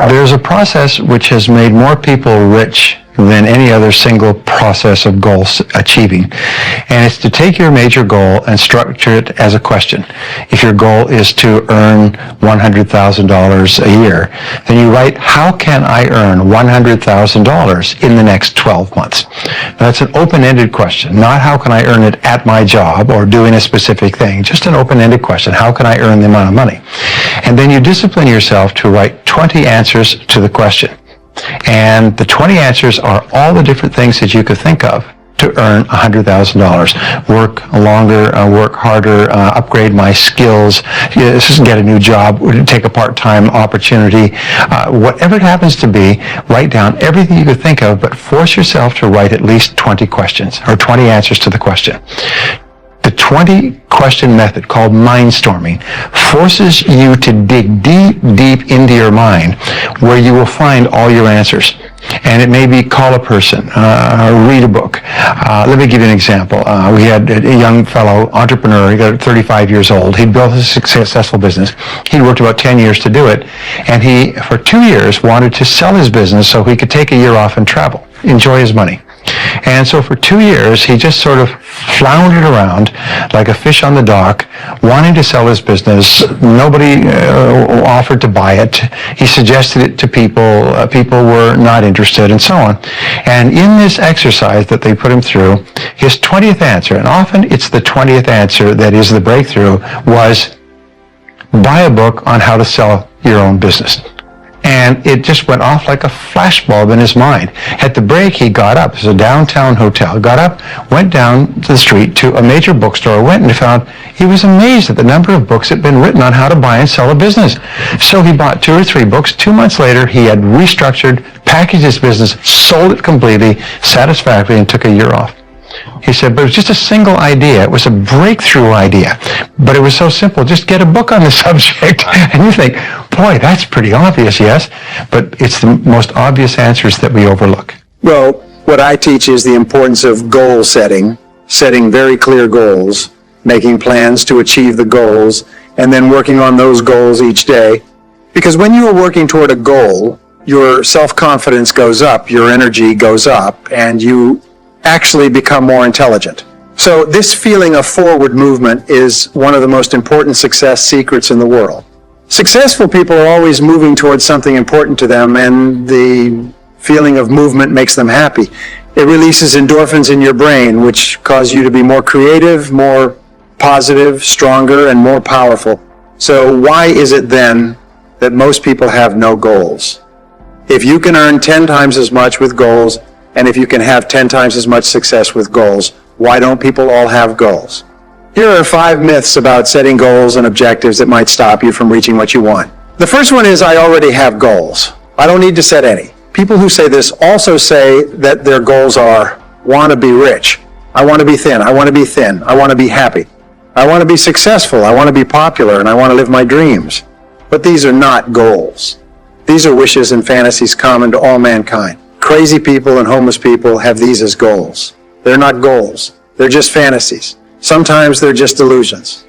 There's a process which has made more people rich than any other single process of goal achieving. And it's to take your major goal and structure it as a question. If your goal is to earn $100,000 a year, then you write, how can I earn $100,000 in the next 12 months? Now, that's an open-ended question, not how can I earn it at my job or doing a specific thing, just an open-ended question, how can I earn the amount of money? And then you discipline yourself to write 20 answers to the question. And the 20 answers are all the different things that you could think of to earn $100,000. Work longer, work harder, upgrade my skills, get a new job, take a part-time opportunity. Whatever it happens to be, write down everything you could think of, but force yourself to write at least 20 questions or 20 answers to the question. The 20-question method, called mindstorming, forces you to dig deep into your mind where you will find all your answers. And it may be call a person, read a book. Let me give you an example. We had a young fellow, entrepreneur, he got 35 years old. He'd built a successful business. He'd worked about 10 years to do it. And he, for 2 years, wanted to sell his business so he could take a year off and travel, enjoy his money. And so for 2 years, he just sort of floundered around like a fish on the dock, wanting to sell his business. Nobody offered to buy it. He suggested it to people. People were not interested, and so on. And in this exercise that they put him through, his 20th answer, and often it's the 20th answer that is the breakthrough, was buy a book on how to sell your own business. And it just went off like a flashbulb in his mind. At the break, he got up. It was a downtown hotel. Got up, went down to the street to a major bookstore, went and found, he was amazed at the number of books that had been written on how to buy and sell a business. So he bought 2 or 3 books. 2 months later, he had restructured, packaged his business, sold it completely, satisfactorily, and took a year off. He said, but it was just a single idea. It was a breakthrough idea. But it was so simple. Just get a book on the subject. And you think, boy, that's pretty obvious, yes? But it's the most obvious answers that we overlook. Well, what I teach is the importance of goal setting very clear goals, making plans to achieve the goals, and then working on those goals each day. Because when you are working toward a goal, your self-confidence goes up, your energy goes up, and you actually become more intelligent. So this feeling of forward movement is one of the most important success secrets in the world. Successful people are always moving towards something important to them, and the feeling of movement makes them happy. It releases endorphins in your brain, which cause you to be more creative, more positive, stronger, and more powerful. So why is it then that most people have no goals? If you can earn 10 times as much with goals, and if you can have 10 times as much success with goals, why don't people all have goals? Here are 5 myths about setting goals and objectives that might stop you from reaching what you want. The first one is, I already have goals. I don't need to set any. People who say this also say that their goals are, want to be rich. I want to be thin. I want to be thin. I want to be happy. I want to be successful. I want to be popular, and I want to live my dreams. But these are not goals. These are wishes and fantasies common to all mankind. Crazy people and homeless people have these as goals. They're not goals. They're just fantasies. Sometimes they're just illusions.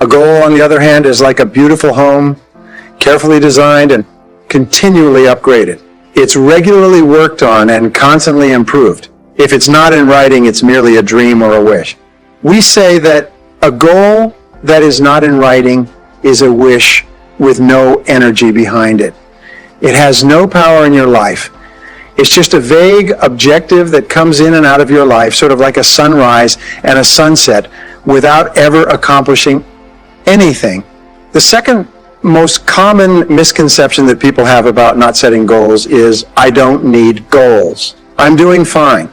A goal, on the other hand, is like a beautiful home, carefully designed and continually upgraded. It's regularly worked on and constantly improved. If it's not in writing, it's merely a dream or a wish. We say that a goal that is not in writing is a wish with no energy behind it. It has no power in your life. It's just a vague objective that comes in and out of your life, sort of like a sunrise and a sunset, without ever accomplishing anything. The second most common misconception that people have about not setting goals is, I don't need goals. I'm doing fine.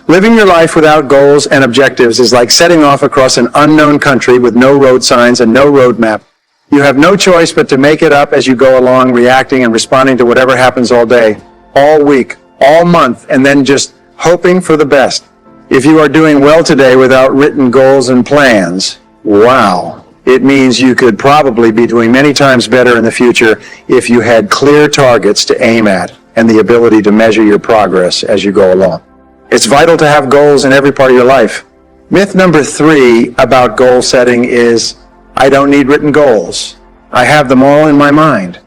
Living your life without goals and objectives is like setting off across an unknown country with no road signs and no road map. You have no choice but to make it up as you go along, reacting and responding to whatever happens all day, all week, all month, and then just hoping for the best. If you are doing well today without written goals and plans, wow, it means you could probably be doing many times better in the future if you had clear targets to aim at and the ability to measure your progress as you go along. It's vital to have goals in every part of your life. Myth number 3 about goal setting is, I don't need written goals. I have them all in my mind.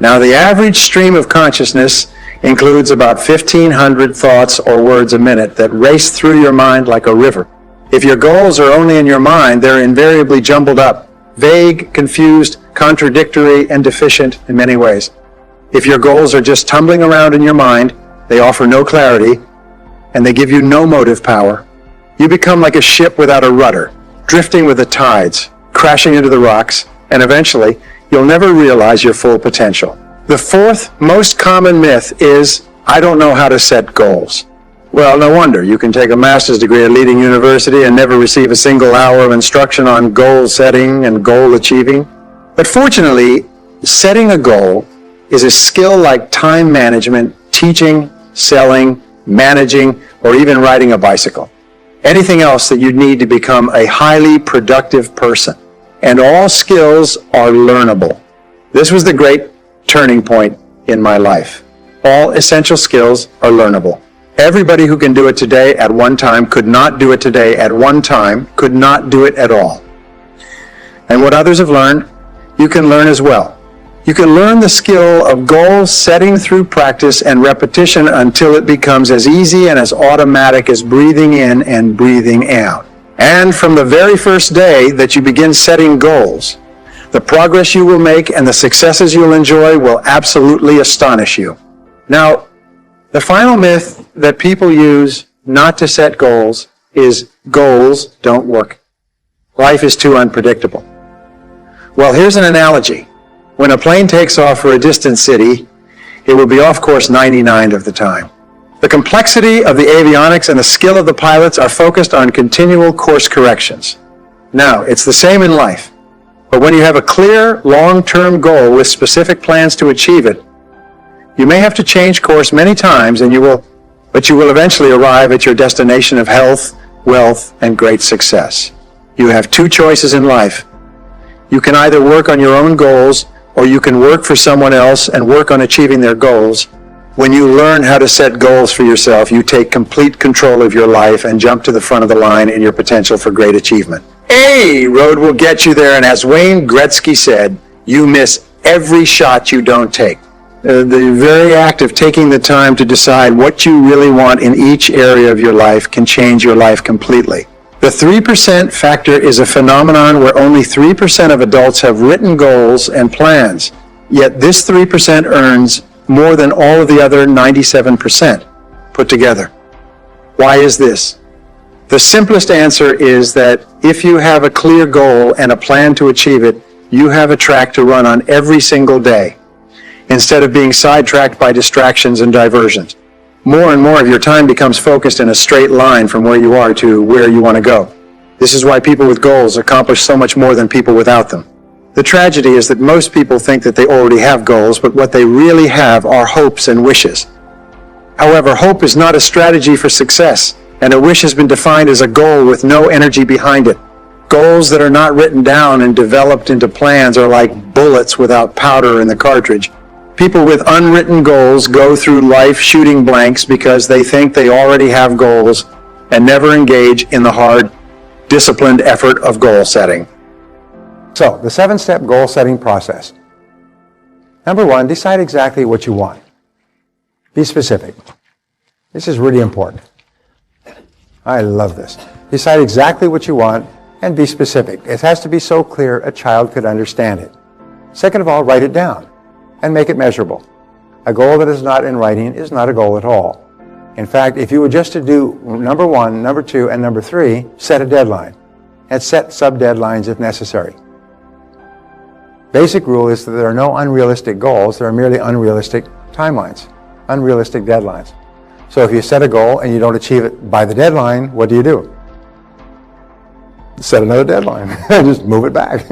Now, the average stream of consciousness includes about 1,500 thoughts or words a minute that race through your mind like a river. If your goals are only in your mind, they're invariably jumbled up, vague, confused, contradictory, and deficient in many ways. If your goals are just tumbling around in your mind, they offer no clarity, and they give you no motive power. You become like a ship without a rudder, drifting with the tides, crashing into the rocks, and eventually, you'll never realize your full potential. The fourth most common myth is, I don't know how to set goals. Well, no wonder. You can take a master's degree at a leading university and never receive a single hour of instruction on goal setting and goal achieving. But fortunately, setting a goal is a skill like time management, teaching, selling, managing, or even riding a bicycle. Anything else that you need to become a highly productive person. And all skills are learnable. This was the great turning point in my life. All essential skills are learnable. Everybody who can do it today at one time could not do it today at one time, could not do it at all. And what others have learned, you can learn as well. You can learn the skill of goal setting through practice and repetition until it becomes as easy and as automatic as breathing in and breathing out. And from the very first day that you begin setting goals, the progress you will make and the successes you'll enjoy will absolutely astonish you. Now, the final myth that people use not to set goals is goals don't work. Life is too unpredictable. Well, here's an analogy. When a plane takes off for a distant city, it will be off course 99% of the time. The complexity of the avionics and the skill of the pilots are focused on continual course corrections. Now, it's the same in life. But when you have a clear, long-term goal with specific plans to achieve it, you may have to change course many times, but you will eventually arrive at your destination of health, wealth, and great success. You have two choices in life. You can either work on your own goals, or you can work for someone else and work on achieving their goals. When you learn how to set goals for yourself, you take complete control of your life and jump to the front of the line in your potential for great achievement. A road will get you there, and as Wayne Gretzky said, you miss every shot you don't take. The very act of taking the time to decide what you really want in each area of your life can change your life completely. The 3% factor is a phenomenon where only 3% of adults have written goals and plans, yet this 3% earns more than all of the other 97% put together. Why is this? The simplest answer is that if you have a clear goal and a plan to achieve it, you have a track to run on every single day, instead of being sidetracked by distractions and diversions. More and more of your time becomes focused in a straight line from where you are to where you want to go. This is why people with goals accomplish so much more than people without them. The tragedy is that most people think that they already have goals, but what they really have are hopes and wishes. However, hope is not a strategy for success, and a wish has been defined as a goal with no energy behind it. Goals that are not written down and developed into plans are like bullets without powder in the cartridge. People with unwritten goals go through life shooting blanks because they think they already have goals and never engage in the hard, disciplined effort of goal setting. So, the 7-step goal setting process. Number 1, decide exactly what you want. Be specific. This is really important. I love this. Decide exactly what you want and be specific. It has to be so clear a child could understand it. Second of all, write it down and make it measurable. A goal that is not in writing is not a goal at all. In fact, if you were just to do number 1, number 2, and number 3, set a deadline and set sub-deadlines if necessary. Basic rule is that there are no unrealistic goals, there are merely unrealistic timelines, unrealistic deadlines. So if you set a goal and you don't achieve it by the deadline, what do? Set another deadline. Just move it back.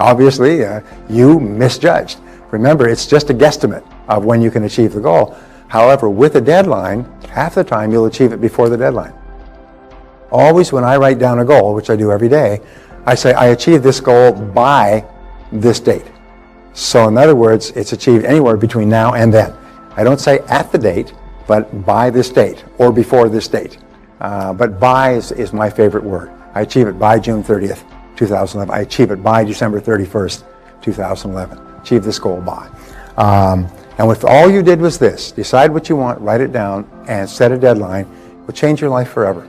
Obviously, you misjudged. Remember, it's just a guesstimate of when you can achieve the goal. However, with a deadline, half the time you'll achieve it before the deadline. Always when I write down a goal, which I do every day, I say I achieved this goal by this date. So in other words, it's achieved anywhere between now and then. I don't say at the date, but by this date or before this date. But by is my favorite word. I achieve it by June 30th, 2011. I achieve it by December 31st, 2011. Achieve this goal by. And if all you did was this, decide what you want, write it down, and set a deadline, it will change your life forever.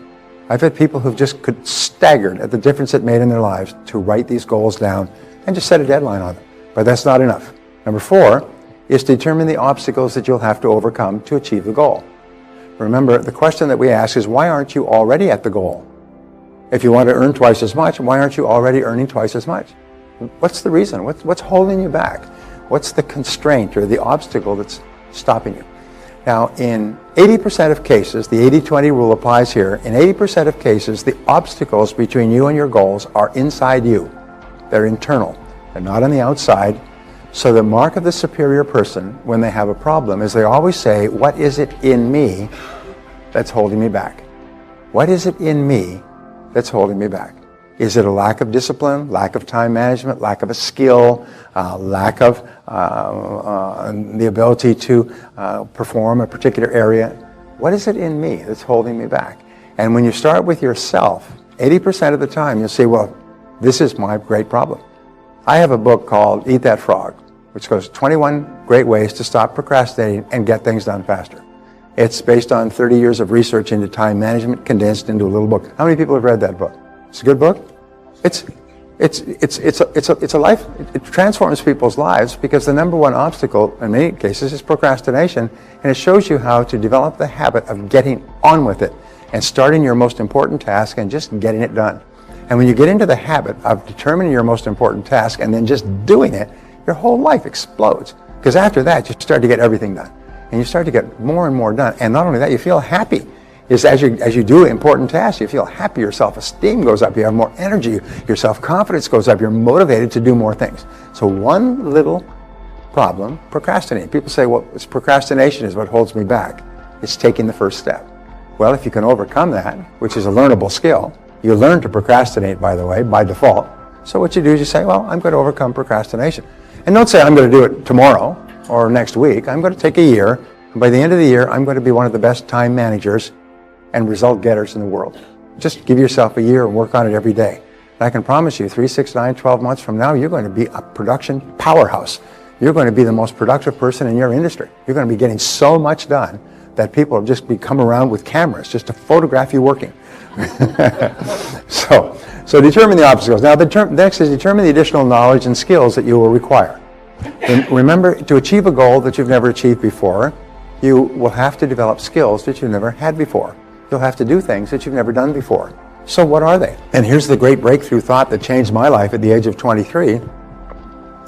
I've had people who've just staggered at the difference it made in their lives to write these goals down and just set a deadline on them. But that's not enough. Number 4 is to determine the obstacles that you'll have to overcome to achieve the goal. Remember, the question that we ask is, why aren't you already at the goal? If you want to earn twice as much, why aren't you already earning twice as much? What's the reason? What's holding you back? What's the constraint or the obstacle that's stopping you? Now, in 80% of cases, the 80-20 rule applies here. In 80% of cases, the obstacles between you and your goals are inside you. They're internal. They're not on the outside. So the mark of the superior person when they have a problem is they always say, what is it in me that's holding me back? What is it in me that's holding me back? Is it a lack of discipline, lack of time management, lack of a skill, lack of the ability to perform a particular area? What is it in me that's holding me back? And when you start with yourself, 80% of the time you'll say, well, this is my great problem. I have a book called Eat That Frog, which goes 21 great ways to stop procrastinating and get things done faster. It's based on 30 years of research into time management condensed into a little book. How many people have read that book? It's a good book. It's a life. It transforms people's lives because the number one obstacle in many cases is procrastination, and it shows you how to develop the habit of getting on with it and starting your most important task and just getting it done. And when you get into the habit of determining your most important task and then just doing it, your whole life explodes. Because after that, you start to get everything done. And you start to get more and more done. And not only that, you feel happy. As you do important tasks, you feel happy. Your self-esteem goes up. You have more energy. Your self-confidence goes up. You're motivated to do more things. So one little problem, procrastinating. People say, well, it's procrastination is what holds me back. It's taking the first step. Well, if you can overcome that, which is a learnable skill, you learn to procrastinate, by the way, by default. So what you do is you say, well, I'm going to overcome procrastination. And don't say I'm going to do it tomorrow or next week. I'm going to take a year. And by the end of the year, I'm going to be one of the best time managers and result getters in the world. Just give yourself a year and work on it every day. And I can promise you, 3, 6, 9, 12 months from now, you're going to be a production powerhouse. You're going to be the most productive person in your industry. You're going to be getting so much done that people will just come around with cameras just to photograph you working. So determine the obstacles. Now, next is determine the additional knowledge and skills that you will require. Remember, to achieve a goal that you've never achieved before, you will have to develop skills that you've never had before. You'll have to do things that you've never done before. So what are they? And here's the great breakthrough thought that changed my life at the age of 23,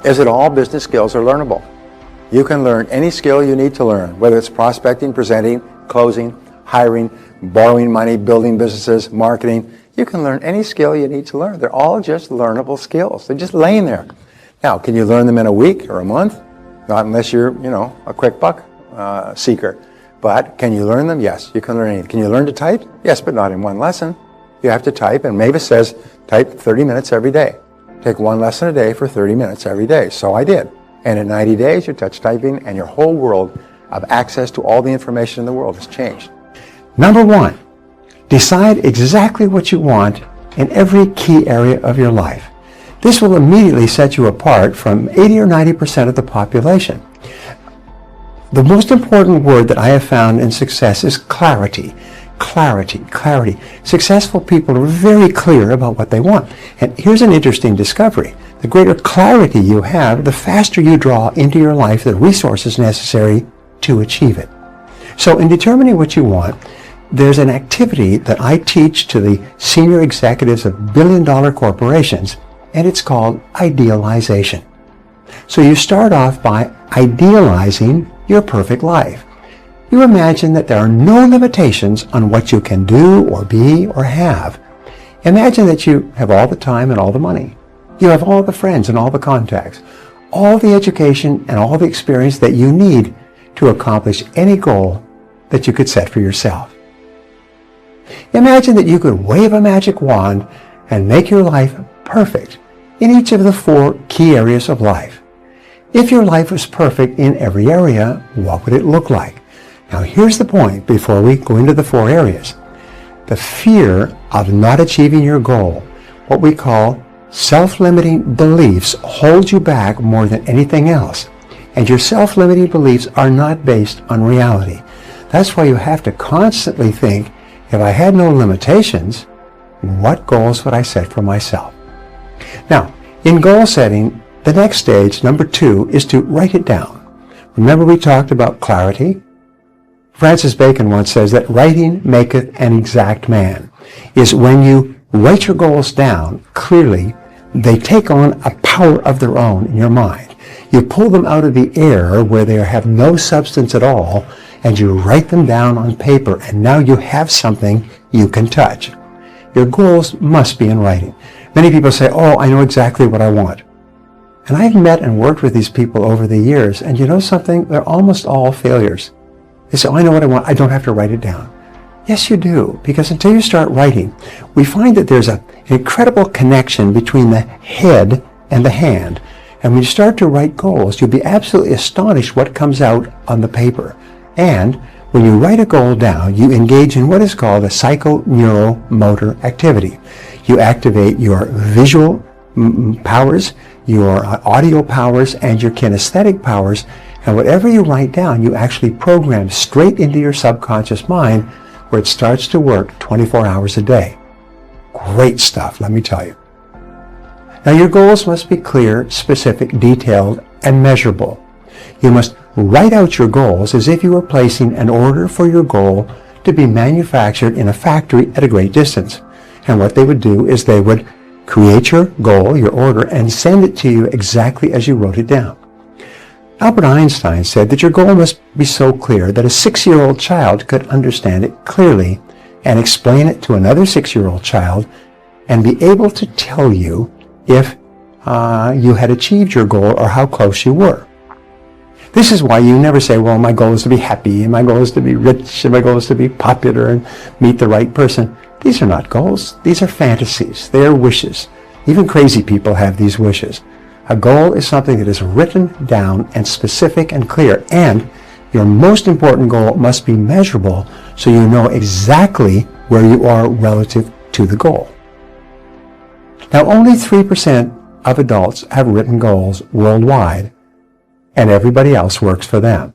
is that all business skills are learnable. You can learn any skill you need to learn, whether it's prospecting, presenting, closing, hiring, borrowing money, building businesses, marketing. You can learn any skill you need to learn. They're all just learnable skills. They're just laying there. Now, can you learn them in a week or a month? Not unless you're, a quick buck seeker. But can you learn them? Yes, you can learn anything. Can you learn to type? Yes, but not in one lesson. You have to type, and Mavis says, type 30 minutes every day. Take one lesson a day for 30 minutes every day. So I did. And in 90 days, you touch typing, and your whole world of access to all the information in the world has changed. Number 1, decide exactly what you want in every key area of your life. This will immediately set you apart from 80 or 90% of the population. The most important word that I have found in success is clarity. Clarity, clarity. Successful people are very clear about what they want. And here's an interesting discovery. The greater clarity you have, the faster you draw into your life the resources necessary to achieve it. So in determining what you want, there's an activity that I teach to the senior executives of billion-dollar corporations, and it's called idealization. So you start off by idealizing your perfect life. You imagine that there are no limitations on what you can do or be or have. Imagine that you have all the time and all the money. You have all the friends and all the contacts, all the education and all the experience that you need to accomplish any goal that you could set for yourself. Imagine that you could wave a magic wand and make your life perfect in each of the 4 key areas of life. If your life was perfect in every area, what would it look like? Now here's the point before we go into the 4 areas. The fear of not achieving your goal, what we call self-limiting beliefs, holds you back more than anything else. and your self-limiting beliefs are not based on reality. That's why you have to constantly think, if I had no limitations, what goals would I set for myself? Now, in goal setting, the next stage, number 2, is to write it down. Remember we talked about clarity? Francis Bacon once says that writing maketh an exact man. Is when you write your goals down clearly, they take on a power of their own in your mind. You pull them out of the air where they have no substance at all, and you write them down on paper, and now you have something you can touch. Your goals must be in writing. Many people say, oh, I know exactly what I want. And I've met and worked with these people over the years, and you know something? They're almost all failures. They say, oh, I know what I want. I don't have to write it down. Yes, you do, because until you start writing, we find that there's an incredible connection between the head and the hand. And when you start to write goals, you'll be absolutely astonished what comes out on the paper. And when you write a goal down, you engage in what is called a psychoneuromotor activity. You activate your visual powers, your audio powers, and your kinesthetic powers. And whatever you write down, you actually program straight into your subconscious mind, where it starts to work 24 hours a day. Great stuff, let me tell you. Now your goals must be clear, specific, detailed, and measurable. You must write out your goals as if you were placing an order for your goal to be manufactured in a factory at a great distance. And what they would do is they would create your goal, your order, and send it to you exactly as you wrote it down. Albert Einstein said that your goal must be so clear that a 6-year-old child could understand it clearly and explain it to another 6-year-old child and be able to tell you if you had achieved your goal or how close you were. This is why you never say, well, my goal is to be happy, and my goal is to be rich, and my goal is to be popular and meet the right person. These are not goals. These are fantasies. They are wishes. Even crazy people have these wishes. A goal is something that is written down and specific and clear, and your most important goal must be measurable so you know exactly where you are relative to the goal. Now, only 3% of adults have written goals worldwide, and everybody else works for them.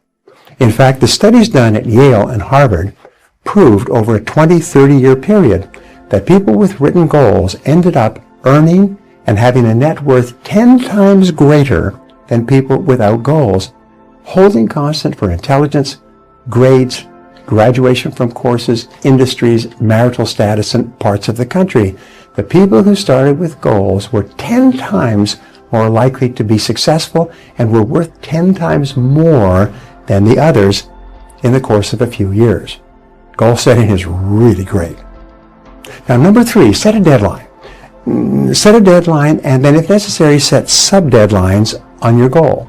In fact, the studies done at Yale and Harvard proved over a 20-30 year period that people with written goals ended up earning and having a net worth 10 times greater than people without goals, holding constant for intelligence, grades, graduation from courses, industries, marital status, and parts of the country. The people who started with goals were 10 times more likely to be successful and were worth 10 times more than the others in the course of a few years. Goal setting is really great. Now, number 3, set a deadline. Set a deadline, and then if necessary, set sub-deadlines on your goal.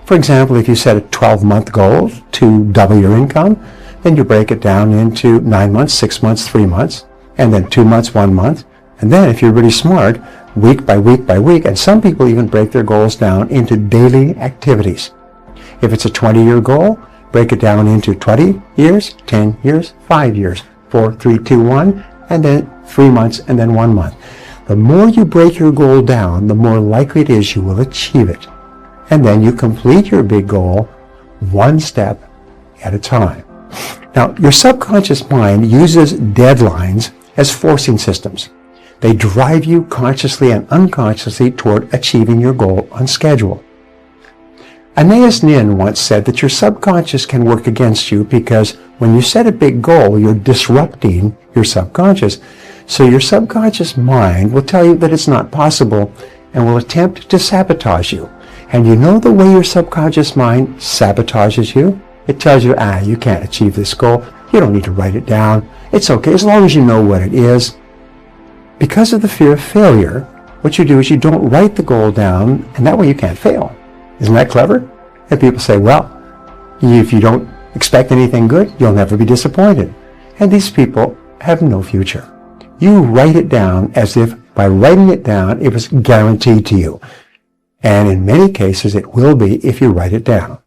For example, if you set a 12-month goal to double your income, then you break it down into 9 months, 6 months, 3 months, and then 2 months, 1 month. And then if you're really smart, week by week by week, and some people even break their goals down into daily activities. If it's a 20-year goal, break it down into 20 years, 10 years, 5 years, 4, 3, 2, 1, and then 3 months, and then 1 month. The more you break your goal down, the more likely it is you will achieve it. And then you complete your big goal one step at a time. Now, your subconscious mind uses deadlines as forcing systems. They drive you consciously and unconsciously toward achieving your goal on schedule. Anais Nin once said that your subconscious can work against you because when you set a big goal, you're disrupting your subconscious. So your subconscious mind will tell you that it's not possible and will attempt to sabotage you. And you know the way your subconscious mind sabotages you? It tells you, you can't achieve this goal. You don't need to write it down. It's okay as long as you know what it is. Because of the fear of failure, what you do is you don't write the goal down, and that way you can't fail. Isn't that clever? And people say, well, if you don't expect anything good, you'll never be disappointed. And these people have no future. You write it down as if by writing it down, it was guaranteed to you. And in many cases, it will be if you write it down.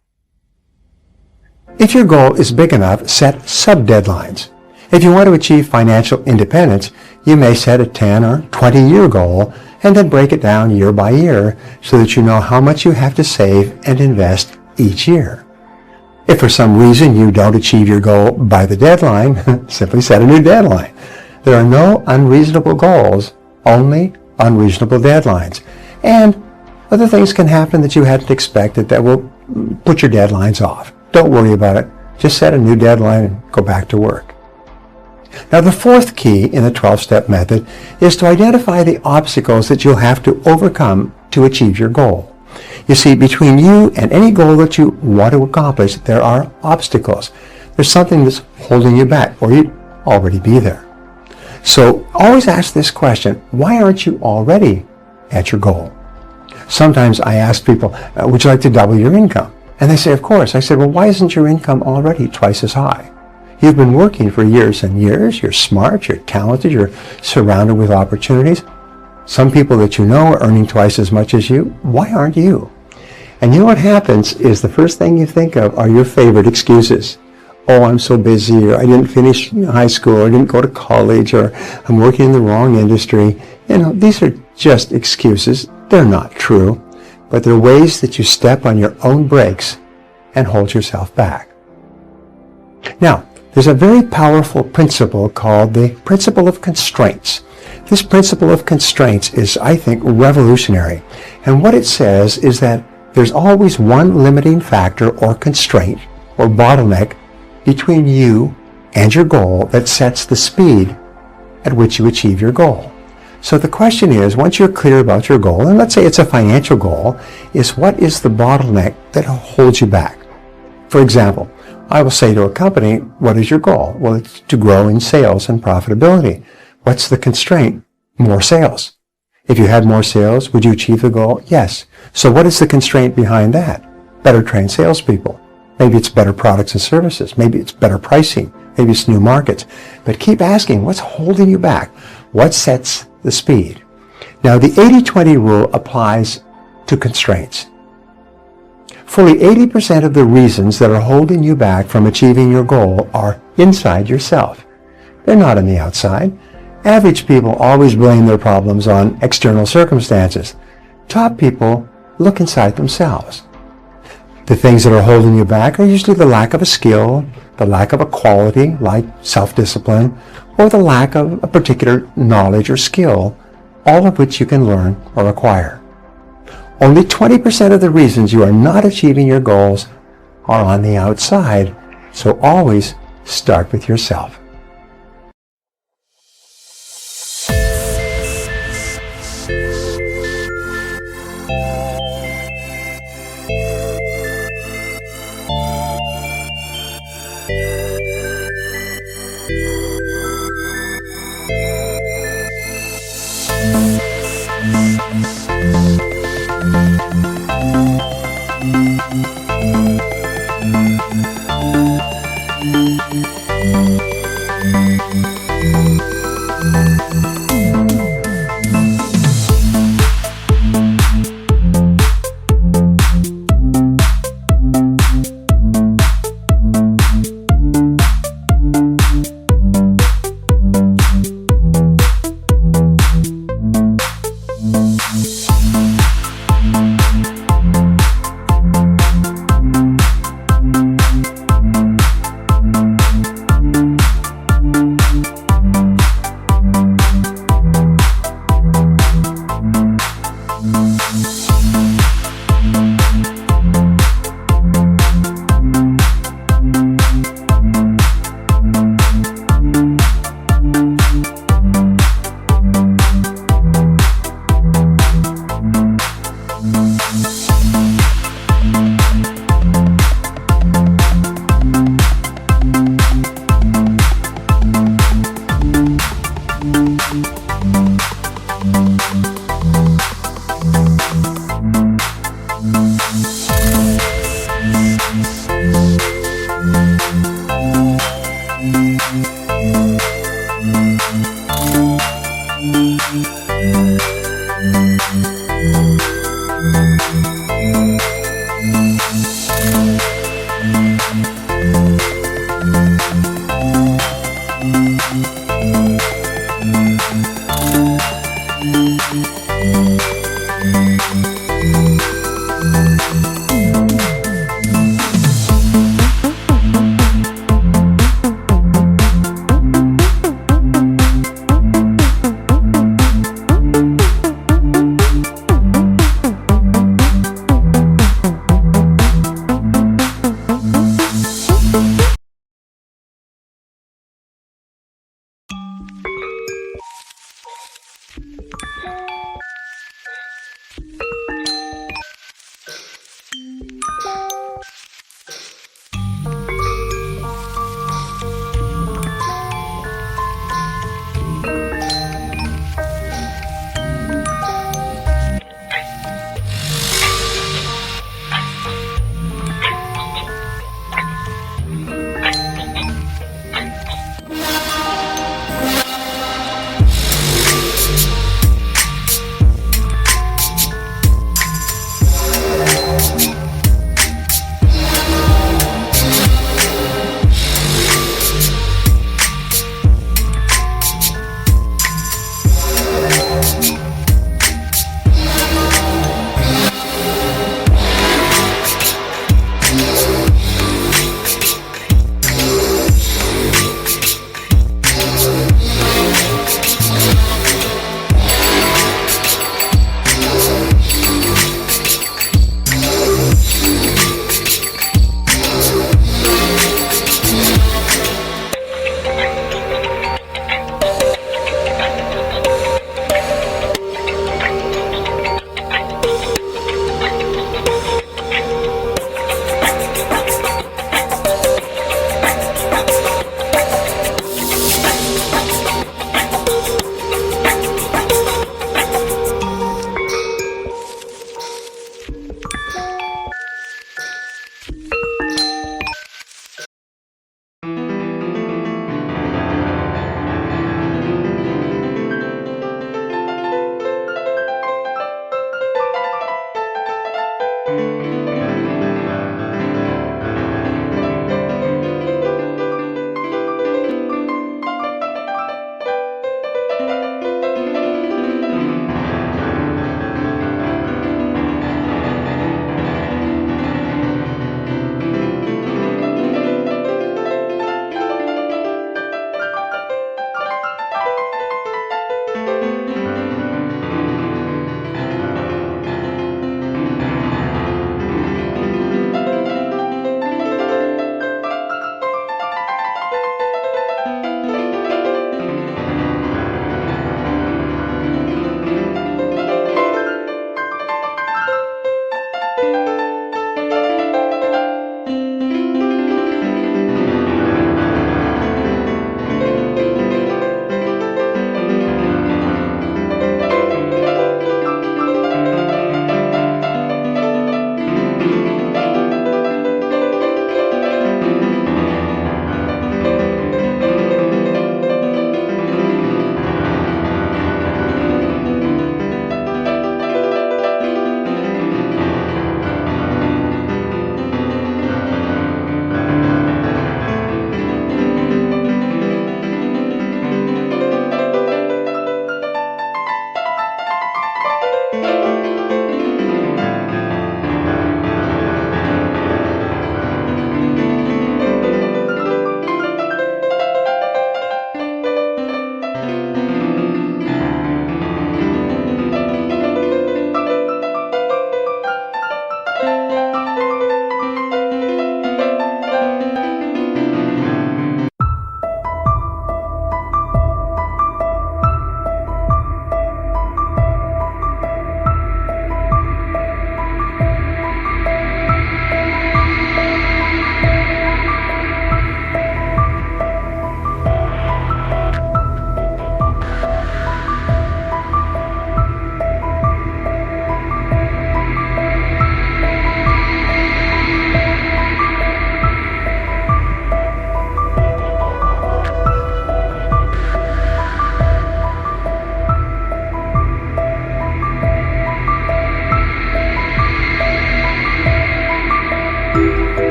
If your goal is big enough, set sub-deadlines. If you want to achieve financial independence, you may set a 10 or 20-year goal and then break it down year by year so that you know how much you have to save and invest each year. If for some reason you don't achieve your goal by the deadline, simply set a new deadline. There are no unreasonable goals, only unreasonable deadlines. And other things can happen that you hadn't expected that will put your deadlines off. Don't worry about it. Just set a new deadline and go back to work. Now, the fourth key in the 12-step method is to identify the obstacles that you'll have to overcome to achieve your goal. You see, between you and any goal that you want to accomplish, there are obstacles. There's something that's holding you back, or you'd already be there. So always ask this question: why aren't you already at your goal? Sometimes I ask people, would you like to double your income? And they say, of course. I said, well, why isn't your income already twice as high? You've been working for years and years. You're smart, you're talented, you're surrounded with opportunities. Some people that you know are earning twice as much as you. Why aren't you? And you know what happens is the first thing you think of are your favorite excuses. Oh, I'm so busy, or I didn't finish high school, or I didn't go to college, or I'm working in the wrong industry. You know, these are just excuses. They're not true, but they're ways that you step on your own brakes and hold yourself back. Now, there's a very powerful principle called the principle of constraints. This principle of constraints is, I think, revolutionary. And what it says is that there's always one limiting factor or constraint or bottleneck between you and your goal that sets the speed at which you achieve your goal. So the question is, once you're clear about your goal, and let's say it's a financial goal, is what is the bottleneck that holds you back? For example, I will say to a company, what is your goal? Well, it's to grow in sales and profitability. What's the constraint? More sales. If you had more sales, would you achieve the goal? Yes. So what is the constraint behind that? Better trained salespeople. Maybe it's better products and services. Maybe it's better pricing. Maybe it's new markets. But keep asking, what's holding you back? What sets the speed? Now, the 80-20 rule applies to constraints. Fully 80% of the reasons that are holding you back from achieving your goal are inside yourself. They're not on the outside. Average people always blame their problems on external circumstances. Top people look inside themselves. The things that are holding you back are usually the lack of a skill, the lack of a quality like self-discipline, or the lack of a particular knowledge or skill, all of which you can learn or acquire. Only 20% of the reasons you are not achieving your goals are on the outside, so always start with yourself.